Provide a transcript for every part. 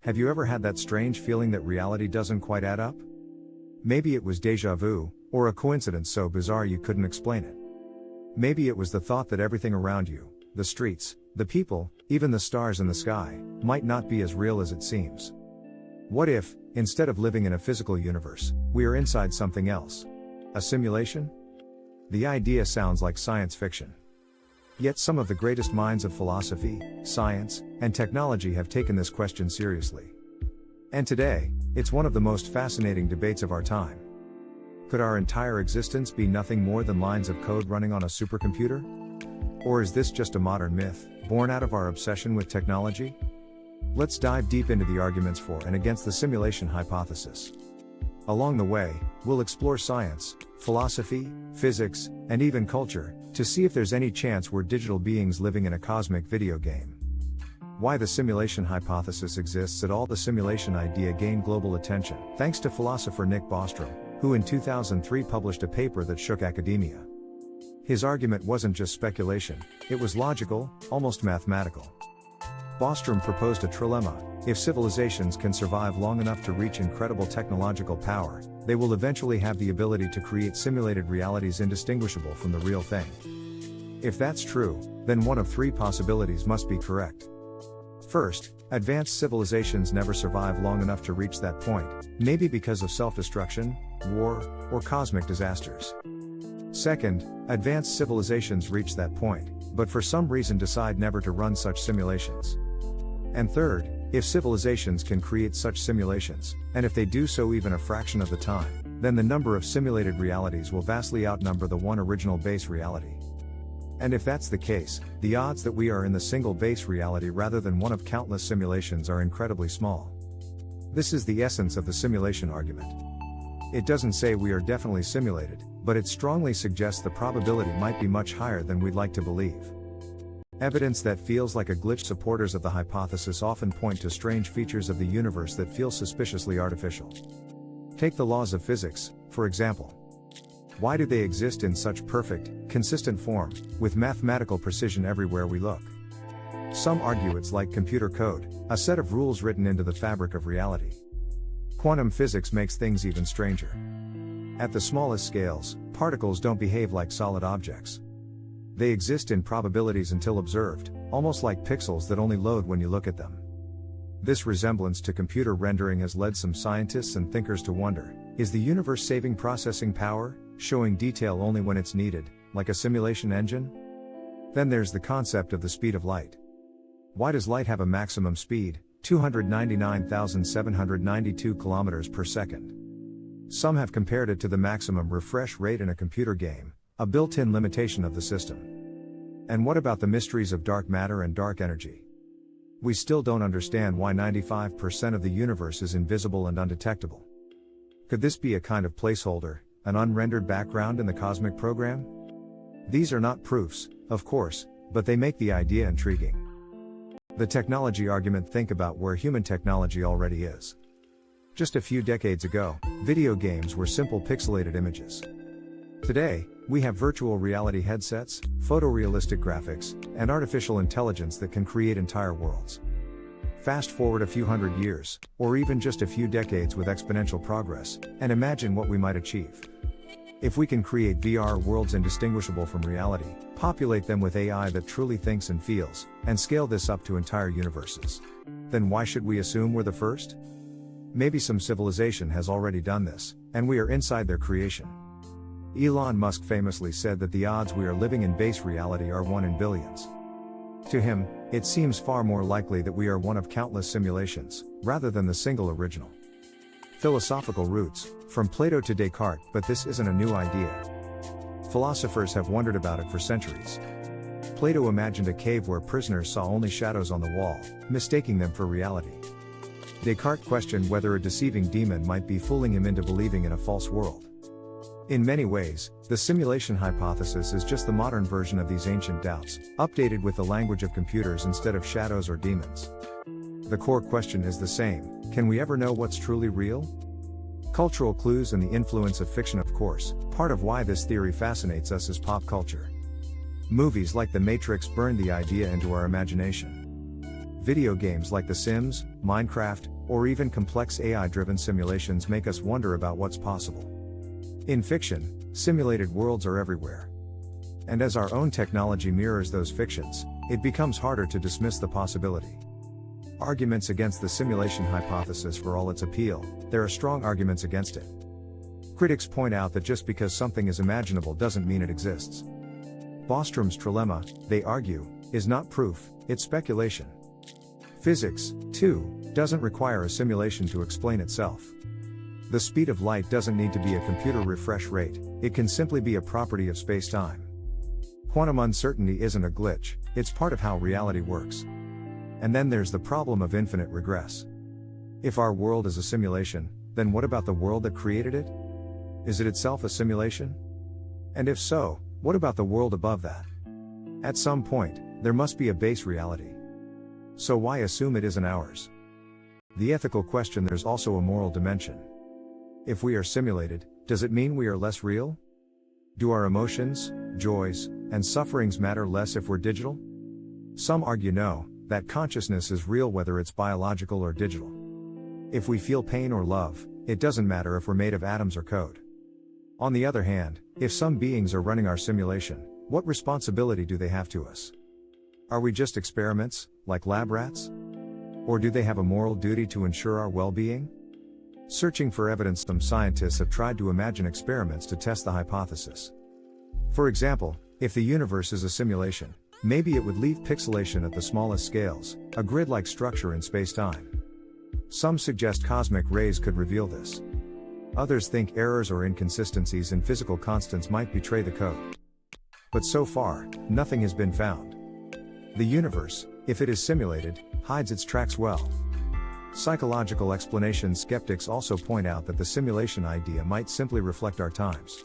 Have you ever had that strange feeling that reality doesn't quite add up? Maybe it was déjà vu, or a coincidence so bizarre you couldn't explain it. Maybe it was the thought that everything around you, the streets, the people, even the stars in the sky, might not be as real as it seems. What if, instead of living in a physical universe, we are inside something else? A simulation? The idea sounds like science fiction. Yet some of the greatest minds of philosophy, science, and technology have taken this question seriously. And today, it's one of the most fascinating debates of our time. Could our entire existence be nothing more than lines of code running on a supercomputer? Or is this just a modern myth, born out of our obsession with technology? Let's dive deep into the arguments for and against the simulation hypothesis. Along the way, we'll explore science, philosophy, physics, and even culture, to see if there's any chance we're digital beings living in a cosmic video game. Why the simulation hypothesis exists at all. The simulation idea gained global attention, thanks to philosopher Nick Bostrom, who in 2003 published a paper that shook academia. His argument wasn't just speculation, it was logical, almost mathematical. Bostrom proposed a trilemma: if civilizations can survive long enough to reach incredible technological power, they will eventually have the ability to create simulated realities indistinguishable from the real thing. If that's true, then one of three possibilities must be correct. First, advanced civilizations never survive long enough to reach that point, maybe because of self-destruction, war, or cosmic disasters. Second, advanced civilizations reach that point, but for some reason decide never to run such simulations. And third, if civilizations can create such simulations, and if they do so even a fraction of the time, then the number of simulated realities will vastly outnumber the one original base reality. And if that's the case, the odds that we are in the single base reality rather than one of countless simulations are incredibly small. This is the essence of the simulation argument. It doesn't say we are definitely simulated, but it strongly suggests the probability might be much higher than we'd like to believe. Evidence that feels like a glitch. Supporters of the hypothesis often point to strange features of the universe that feel suspiciously artificial. Take the laws of physics, for example. Why do they exist in such perfect, consistent form, with mathematical precision everywhere we look? Some argue it's like computer code, a set of rules written into the fabric of reality. Quantum physics makes things even stranger. At the smallest scales, particles don't behave like solid objects. They exist in probabilities until observed, almost like pixels that only load when you look at them. This resemblance to computer rendering has led some scientists and thinkers to wonder, is the universe saving processing power, showing detail only when it's needed, like a simulation engine? Then there's the concept of the speed of light. Why does light have a maximum speed, 299,792 kilometers per second? Some have compared it to the maximum refresh rate in a computer game, a built-in limitation of the system. And what about the mysteries of dark matter and dark energy? We still don't understand why 95% of the universe is invisible and undetectable. Could this be a kind of placeholder, an unrendered background in the cosmic program? These are not proofs, of course, but they make the idea intriguing. The technology argument. Think about where human technology already is. Just a few decades ago, video games were simple pixelated images. Today, we have virtual reality headsets, photorealistic graphics, and artificial intelligence that can create entire worlds. Fast forward a few hundred years, or even just a few decades with exponential progress, and imagine what we might achieve. If we can create VR worlds indistinguishable from reality, populate them with AI that truly thinks and feels, and scale this up to entire universes, then why should we assume we're the first? Maybe some civilization has already done this, and we are inside their creation. Elon Musk famously said that the odds we are living in base reality are 1 in billions. To him, it seems far more likely that we are one of countless simulations, rather than the single original. Philosophical roots, from Plato to Descartes, but this isn't a new idea. Philosophers have wondered about it for centuries. Plato imagined a cave where prisoners saw only shadows on the wall, mistaking them for reality. Descartes questioned whether a deceiving demon might be fooling him into believing in a false world. In many ways, the simulation hypothesis is just the modern version of these ancient doubts, updated with the language of computers instead of shadows or demons. The core question is the same: can we ever know what's truly real? Cultural clues and the influence of fiction, of course, part of why this theory fascinates us is pop culture. Movies like The Matrix burned the idea into our imagination. Video games like The Sims, Minecraft, or even complex AI-driven simulations make us wonder about what's possible. In fiction, simulated worlds are everywhere. And as our own technology mirrors those fictions, it becomes harder to dismiss the possibility. Arguments against the simulation hypothesis. For all its appeal, there are strong arguments against it. Critics point out that just because something is imaginable doesn't mean it exists. Bostrom's trilemma, they argue, is not proof, it's speculation. Physics, too, doesn't require a simulation to explain itself. The speed of light doesn't need to be a computer refresh rate, it can simply be a property of space-time. Quantum uncertainty isn't a glitch, it's part of how reality works. And then there's the problem of infinite regress. If our world is a simulation, then what about the world that created it? Is it itself a simulation? And if so, what about the world above that? At some point, there must be a base reality. So why assume it isn't ours? The ethical question: there's also a moral dimension. If we are simulated, does it mean we are less real? Do our emotions, joys, and sufferings matter less if we're digital? Some argue no, that consciousness is real whether it's biological or digital. If we feel pain or love, it doesn't matter if we're made of atoms or code. On the other hand, if some beings are running our simulation, what responsibility do they have to us? Are we just experiments, like lab rats? Or do they have a moral duty to ensure our well-being? Searching for evidence, some scientists have tried to imagine experiments to test the hypothesis. For example, if the universe is a simulation, maybe it would leave pixelation at the smallest scales, a grid-like structure in space-time. Some suggest cosmic rays could reveal this. Others think errors or inconsistencies in physical constants might betray the code. But so far, nothing has been found. The universe, if it is simulated, hides its tracks well. Psychological explanations. Skeptics also point out that the simulation idea might simply reflect our times.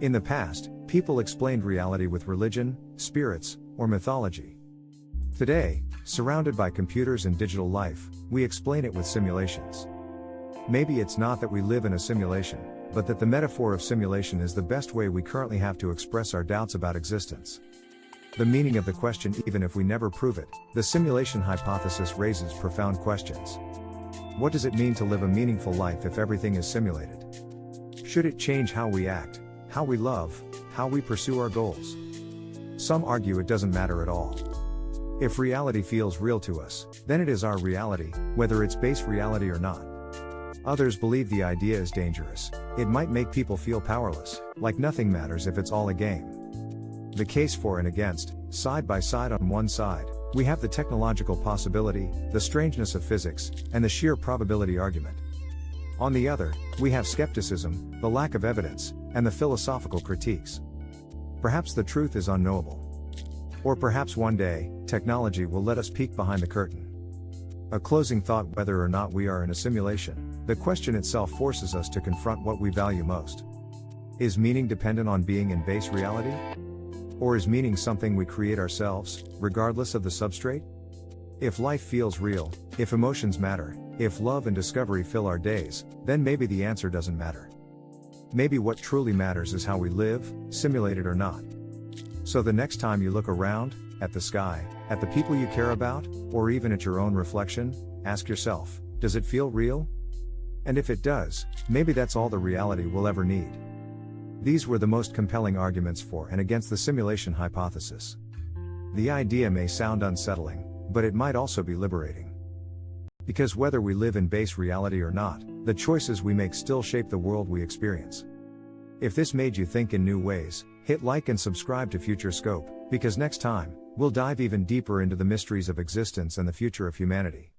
In the past, people explained reality with religion, spirits, or mythology. Today, surrounded by computers and digital life, we explain it with simulations. Maybe it's not that we live in a simulation, but that the metaphor of simulation is the best way we currently have to express our doubts about existence. The meaning of the question: even if we never prove it, the simulation hypothesis raises profound questions. What does it mean to live a meaningful life if everything is simulated? Should it change how we act, how we love, how we pursue our goals? Some argue it doesn't matter at all. If reality feels real to us, then it is our reality, whether it's base reality or not. Others believe the idea is dangerous. It might make people feel powerless, like nothing matters if it's all a game. The case for and against, side by side. On one side, we have the technological possibility, the strangeness of physics, and the sheer probability argument. On the other, we have skepticism, the lack of evidence, and the philosophical critiques. Perhaps the truth is unknowable. Or perhaps one day, technology will let us peek behind the curtain. A closing thought: whether or not we are in a simulation, the question itself forces us to confront what we value most. Is meaning dependent on being in base reality? Or is meaning something we create ourselves, regardless of the substrate? If life feels real, if emotions matter, if love and discovery fill our days, then maybe the answer doesn't matter. Maybe what truly matters is how we live, simulated or not. So the next time you look around, at the sky, at the people you care about, or even at your own reflection, ask yourself, does it feel real? And if it does, maybe that's all the reality we'll ever need. These were the most compelling arguments for and against the simulation hypothesis. The idea may sound unsettling, but it might also be liberating. Because whether we live in base reality or not, the choices we make still shape the world we experience. If this made you think in new ways, hit like and subscribe to Future Scope, because next time, we'll dive even deeper into the mysteries of existence and the future of humanity.